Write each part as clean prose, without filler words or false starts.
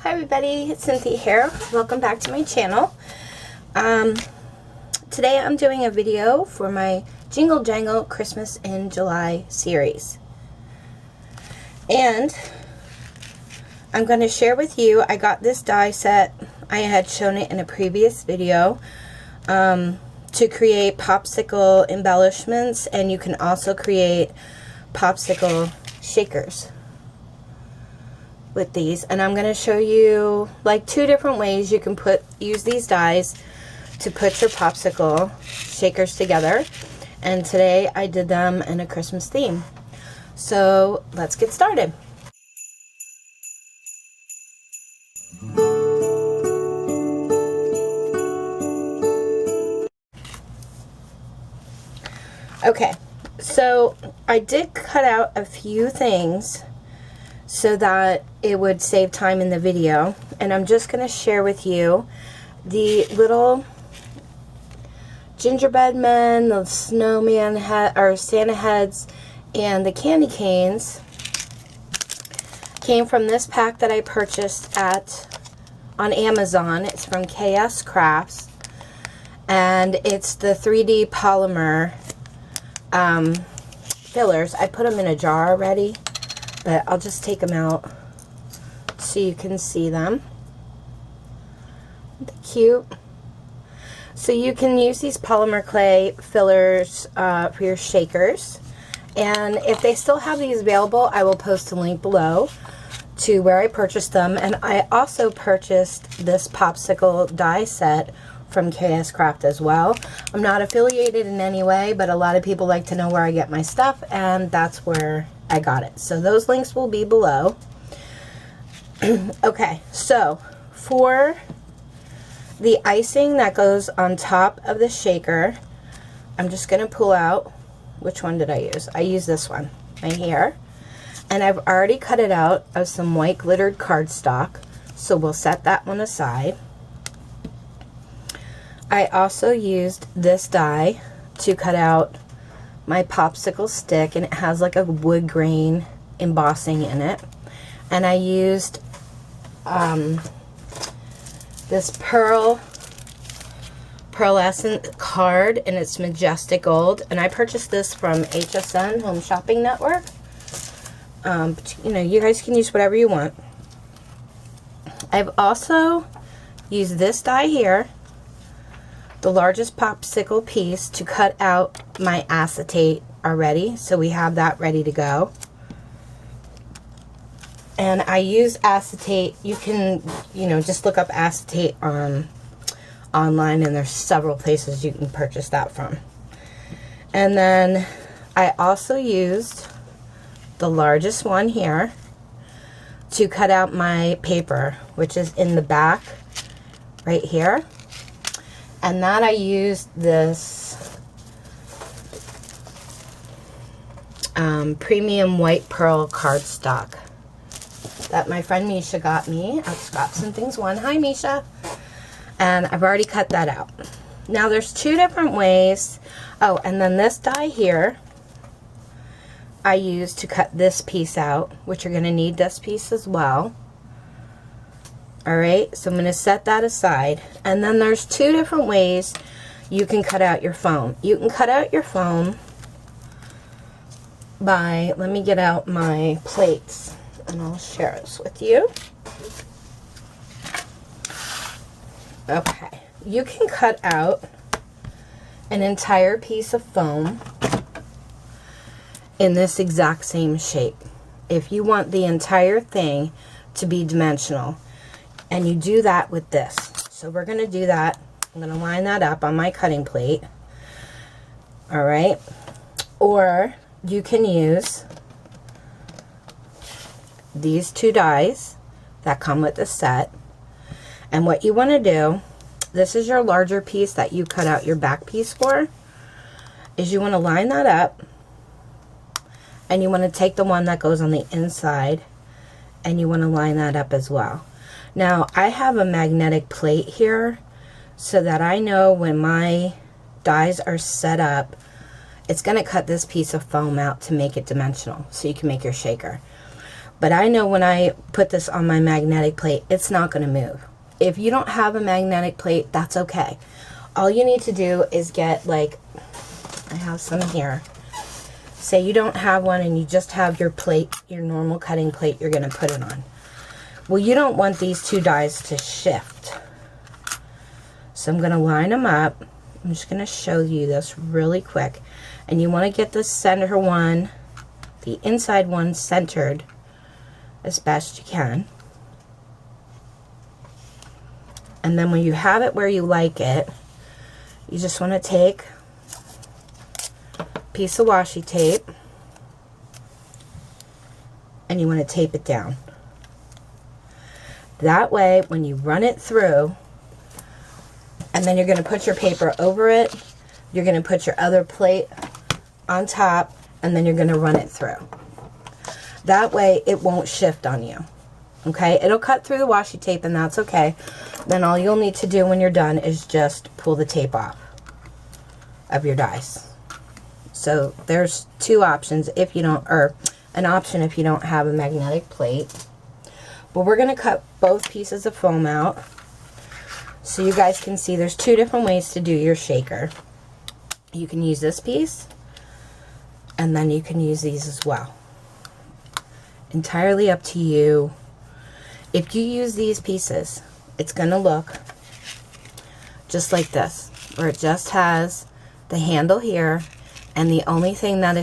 Hi everybody, it's Cynthia here. Welcome back to my channel. Today I'm doing a video for my Jingle Jangle Christmas in July series. And I'm going to share with you, I got this die set, I had shown it in a previous video, to create popsicle embellishments, and you can also create popsicle shakers with these. And I'm going to show you like 2 different ways you can use these dies to put your popsicle shakers together. And today I did them in a Christmas theme. So let's get started. Okay, so I did cut out a few things so that it would save time in the video, and I'm just going to share with you the little gingerbread men, the snowman head or Santa heads, and the candy canes came from this pack that I purchased on Amazon. It's from KSCrafts, and it's the 3D polymer fillers. I put them in a jar already, but I'll just take them out so you can see them. They're cute. So you can use these polymer clay fillers for your shakers. And if they still have these available, I will post a link below to where I purchased them. And I also purchased this popsicle die set from KSCrafts as well. I'm not affiliated in any way, but a lot of people like to know where I get my stuff, and that's where I got it. So those links will be below. Okay, so for the icing that goes on top of the shaker, I'm just going to pull out, which one did I use? I used this one right here. And I've already cut it out of some white glittered cardstock, so we'll set that one aside. I also used this die to cut out my popsicle stick, and it has like a wood grain embossing in it. And I used this pearlescent card, and it's majestic gold, and I purchased this from HSN, Home Shopping Network. But, you know, you guys can use whatever you want. I've also used this die here, the largest popsicle piece, to cut out my acetate already, so we have that ready to go. And I use acetate. You can, you know, just look up acetate online, and there's several places you can purchase that from. And then I also used the largest one here to cut out my paper, which is in the back right here. And that I used this premium white pearl cardstock that my friend Misha got me at Scraps and Things 1. Hi, Misha. And I've already cut that out. Now there's 2 different ways. Oh, and then this die here I used to cut this piece out, which you're going to need this piece as well. Alright, so I'm going to set that aside. And then there's 2 different ways you can cut out your foam. You can cut out your foam by, let me get out my plates and I'll share this with you. Okay, you can cut out an entire piece of foam in this exact same shape if you want the entire thing to be dimensional. And you do that with this. So we're going to do that. I'm going to line that up on my cutting plate. Alright. Or you can use these 2 dies that come with the set. And what you want to do, this is your larger piece that you cut out your back piece for, is you want to line that up. And you want to take the one that goes on the inside, and you want to line that up as well. Now, I have a magnetic plate here so that I know when my dies are set up, it's going to cut this piece of foam out to make it dimensional so you can make your shaker. But I know when I put this on my magnetic plate, it's not going to move. If you don't have a magnetic plate, that's okay. All you need to do is get, like, I have some here. Say you don't have one and you just have your plate, your normal cutting plate you're going to put it on. Well, you don't want these two dies to shift. So I'm going to line them up. I'm just going to show you this really quick. And you want to get the center one, the inside one, centered as best you can. And then when you have it where you like it, you just want to take a piece of washi tape and you want to tape it down. That way, when you run it through, and then you're going to put your paper over it, you're going to put your other plate on top, and then you're going to run it through. That way it won't shift on you. Okay, it'll cut through the washi tape and that's okay. Then all you'll need to do when you're done is just pull the tape off of your dies. So there's two options if you don't, or an option if you don't have a magnetic plate. But we're going to cut both pieces of foam out so you guys can see there's two different ways to do your shaker. You can use this piece and then you can use these as well. Entirely up to you. If you use these pieces, it's going to look just like this, where it just has the handle here, and the only thing that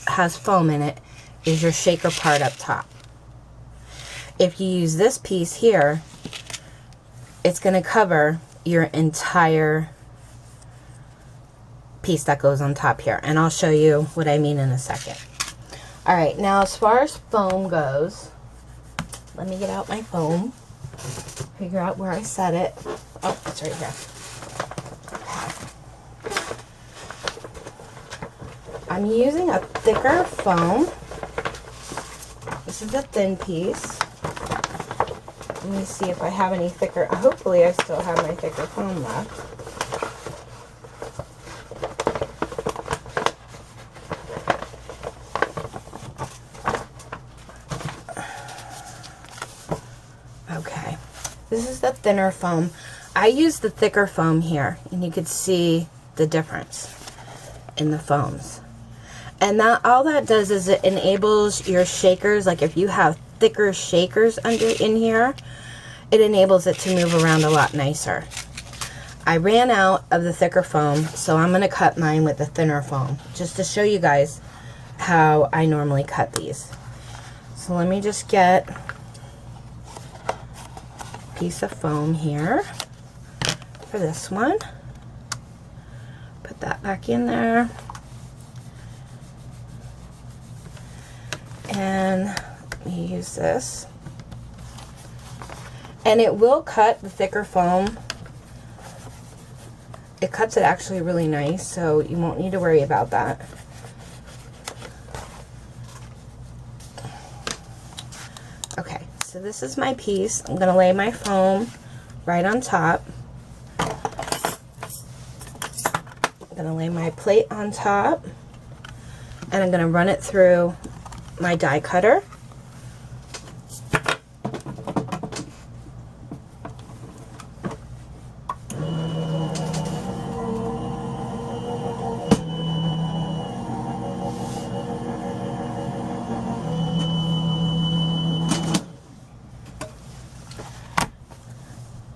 has foam in it is your shaker part up top. If you use this piece here, it's going to cover your entire piece that goes on top here, and I'll show you what I mean in a second. Alright, now as far as foam goes, let me get out my foam, figure out where I set it. Oh, it's right here. I'm using a thicker foam. This is a thin piece. Let me see if I have any thicker. Hopefully I still have my thicker foam left. Okay, this is the thinner foam. I use the thicker foam here, and you could see the difference in the foams. And that all that does is it enables your shakers, like if you have thicker shakers in here, it enables it to move around a lot nicer. I ran out of the thicker foam, so I'm going to cut mine with the thinner foam, just to show you guys how I normally cut these. So let me just get a piece of foam here for this one. Put that back in there. And let me use this. And it will cut the thicker foam. It cuts it actually really nice, so you won't need to worry about that. Okay, so this is my piece. I'm going to lay my foam right on top. I'm going to lay my plate on top. And I'm going to run it through my die cutter.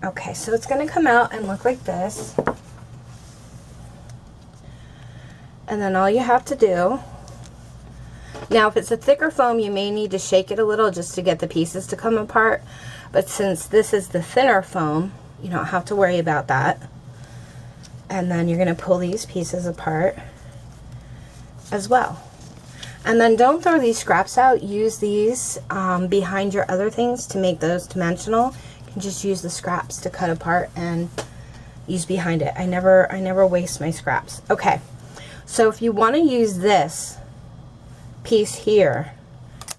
Okay, so it's going to come out and look like this. And then all you have to do, now if it's a thicker foam, you may need to shake it a little just to get the pieces to come apart. But since this is the thinner foam, you don't have to worry about that. And then you're going to pull these pieces apart as well. And then don't throw these scraps out. Use these behind your other things to make those dimensional. You can just use the scraps to cut apart and use behind it. I never waste my scraps. Okay, so if you want to use this piece here,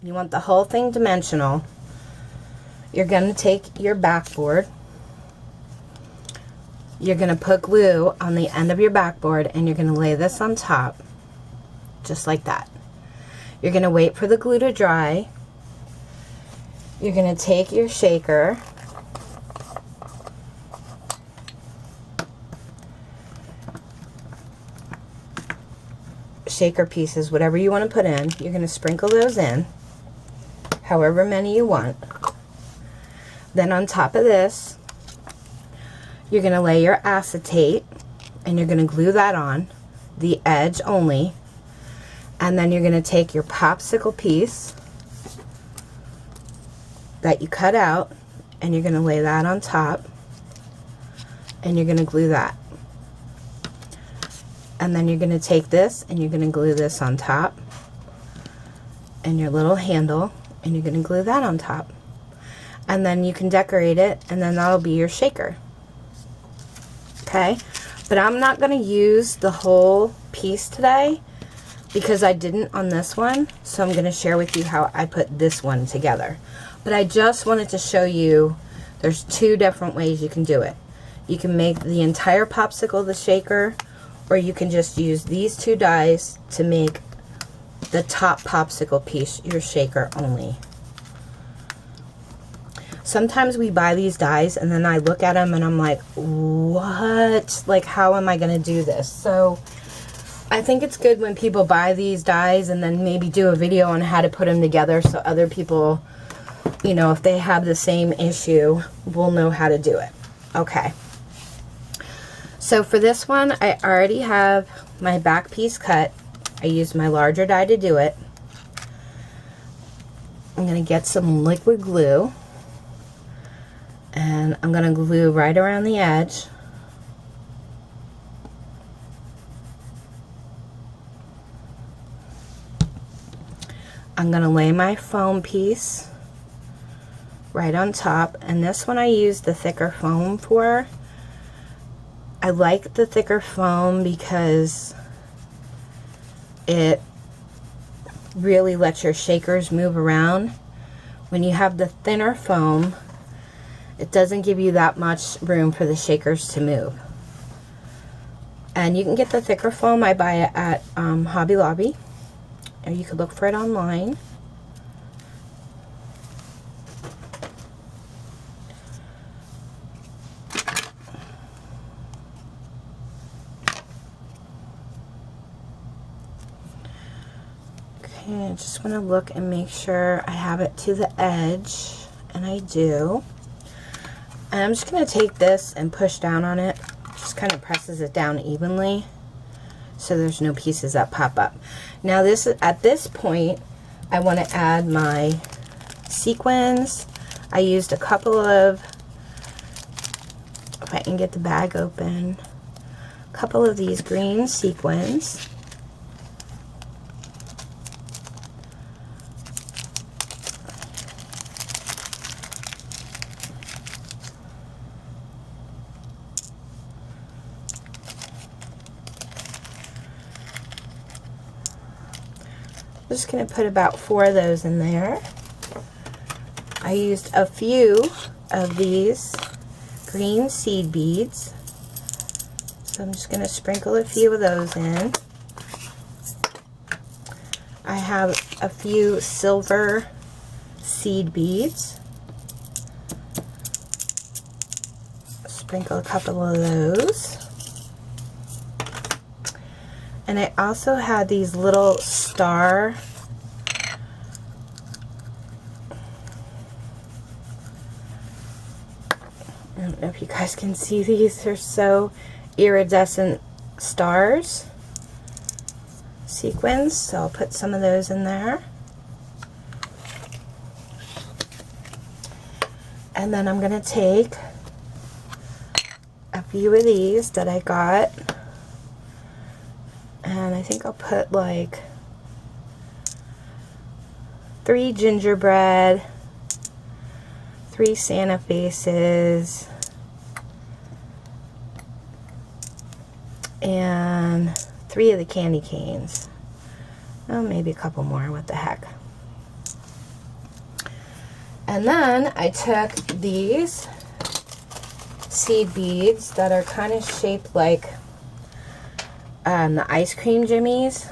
you want the whole thing dimensional, you're going to take your backboard, you're going to put glue on the end of your backboard, and you're going to lay this on top just like that. You're going to wait for the glue to dry, you're going to take your shaker, pieces, whatever you want to put in, you're going to sprinkle those in, however many you want. Then on top of this, you're going to lay your acetate, and you're going to glue that on, the edge only. And then you're going to take your popsicle piece that you cut out, and you're going to lay that on top, and you're going to glue that. And then you're going to take this and you're going to glue this on top, and your little handle, and you're going to glue that on top. And then you can decorate it, and then that'll be your shaker. Okay? But I'm not going to use the whole piece today because I didn't on this one, so I'm going to share with you how I put this one together. But I just wanted to show you there's two different ways you can do it. You can make the entire popsicle the shaker, or you can just use these two dies to make the top popsicle piece your shaker only. Sometimes we buy these dies and then I look at them and I'm like, what? Like, how am I going to do this? So I think it's good when people buy these dies and then maybe do a video on how to put them together so other people, you know, if they have the same issue, will know how to do it. Okay. So for this one, I already have my back piece cut. I used my larger die to do it. I'm going to get some liquid glue, and I'm going to glue right around the edge. I'm going to lay my foam piece right on top, and this one I use the thicker foam for. I like the thicker foam because it really lets your shakers move around. When you have the thinner foam, it doesn't give you that much room for the shakers to move. And you can get the thicker foam. I buy it at Hobby Lobby, or you could look for it online. Okay, I just want to look and make sure I have it to the edge, and I do. And I'm just going to take this and push down on it. Just kind of presses it down evenly so there's no pieces that pop up. Now this, at this point, I want to add my sequins. I used a couple of, if I can get the bag open, a couple of these green sequins. I'm just going to put about 4 of those in there. I used a few of these green seed beads, so I'm just going to sprinkle a few of those in. I have a few silver seed beads. Sprinkle a couple of those. And I also had these little star I don't know if you guys can see these. They're so iridescent stars sequins, so I'll put some of those in there. And then I'm going to take a few of these that I got, and I think I'll put like 3 gingerbread, 3 Santa faces, and 3 of the candy canes. Oh, maybe a couple more, what the heck. And then I took these seed beads that are kind of shaped like the ice cream jimmies,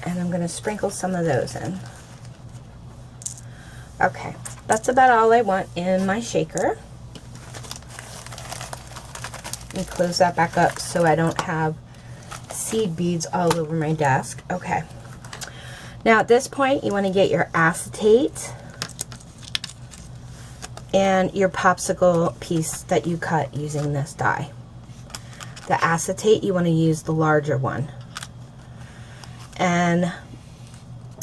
and I'm going to sprinkle some of those in. Okay, that's about all I want in my shaker. Let me close that back up so I don't have seed beads all over my desk. Okay. Now at this point, you want to get your acetate and your popsicle piece that you cut using this die. The acetate, you want to use the larger one. And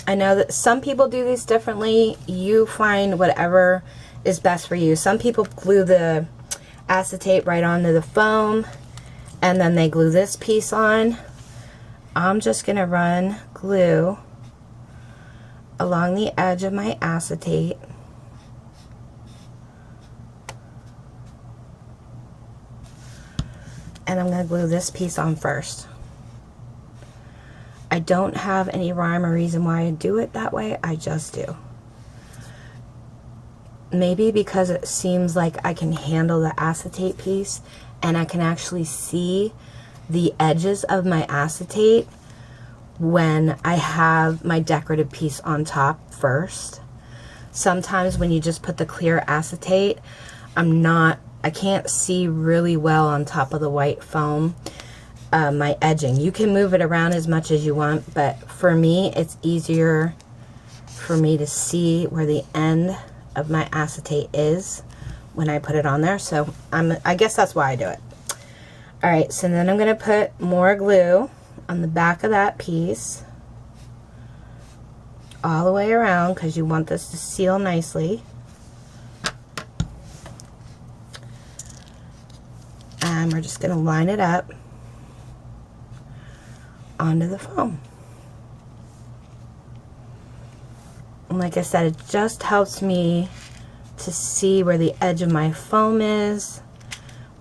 I know that some people do these differently. You find whatever is best for you. Some people glue the acetate right onto the foam and then they glue this piece on. I'm just going to run glue along the edge of my acetate. And I'm going to glue this piece on first. I don't have any rhyme or reason why I do it that way. I just do. Maybe because it seems like I can handle the acetate piece and I can actually see the edges of my acetate when I have my decorative piece on top first. Sometimes when you just put the clear acetate, I can't see really well on top of the white foam my edging. You can move it around as much as you want, but for me it's easier for me to see where the end of my acetate is when I put it on there. So I guess that's why I do it. Alright, so then I'm going to put more glue on the back of that piece all the way around because you want this to seal nicely. And we're just going to line it up onto the foam. And like I said, it just helps me to see where the edge of my foam is,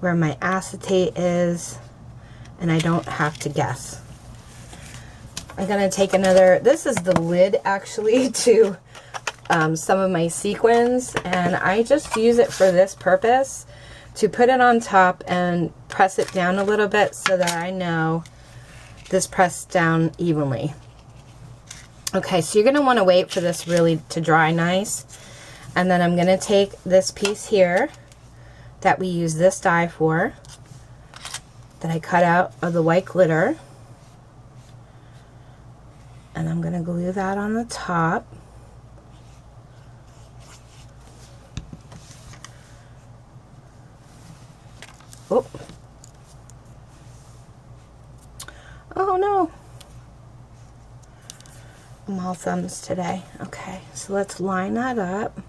where my acetate is, and I don't have to guess. I'm going to take another, this is the lid actually to some of my sequins, and I just use it for this purpose, to put it on top and press it down a little bit so that I know this pressed down evenly. Okay, so you're going to want to wait for this really to dry nice. And then I'm going to take this piece here that we use this die for, that I cut out of the white glitter. And I'm going to glue that on the top. Oh. Oh no. I'm all thumbs today. Okay, so let's line that up.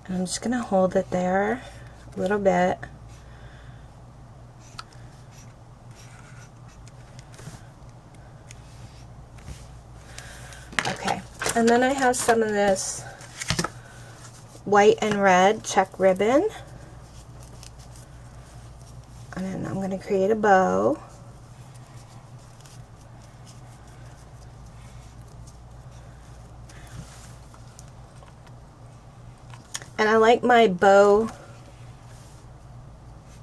And I'm just going to hold it there a little bit. Okay, and then I have some of this white and red check ribbon. And then I'm going to create a bow. And I like my bow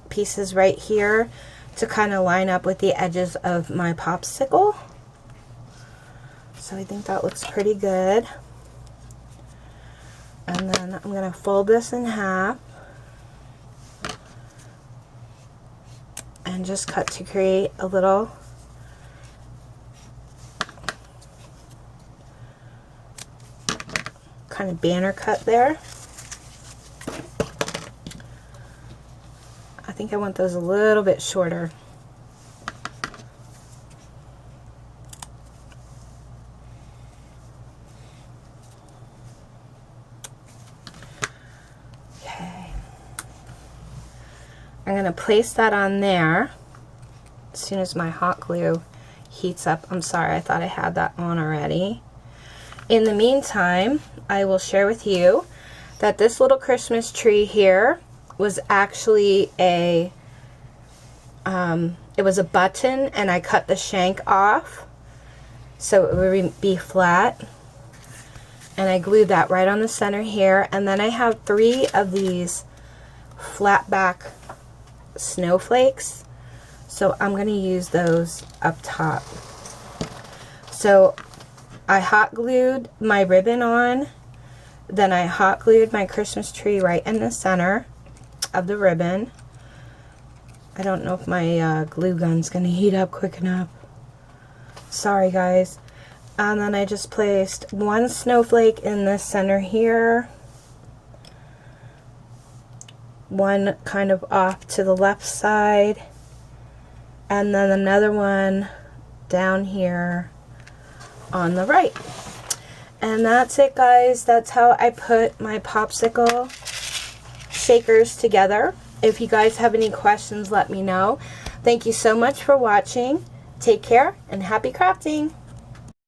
pieces right here to kind of line up with the edges of my popsicle. So I think that looks pretty good. And then I'm going to fold this in half and just cut to create a little kind of banner cut there. I think I want those a little bit shorter. I'm going to place that on there as soon as my hot glue heats up. I'm sorry, I thought I had that on already. In the meantime, I will share with you that this little Christmas tree here was actually it was a button, and I cut the shank off so it would be flat. And I glued that right on the center here. And then I have 3 of these flat back snowflakes. So I'm going to use those up top. So I hot glued my ribbon on, then I hot glued my Christmas tree right in the center of the ribbon. I don't know if my glue gun's going to heat up quick enough. Sorry guys. And then I just placed one snowflake in the center here. One kind of off to the left side. And then another one down here on the right. And that's it guys. That's how I put my popsicle shakers together. If you guys have any questions, let me know. Thank you so much for watching. Take care and happy crafting!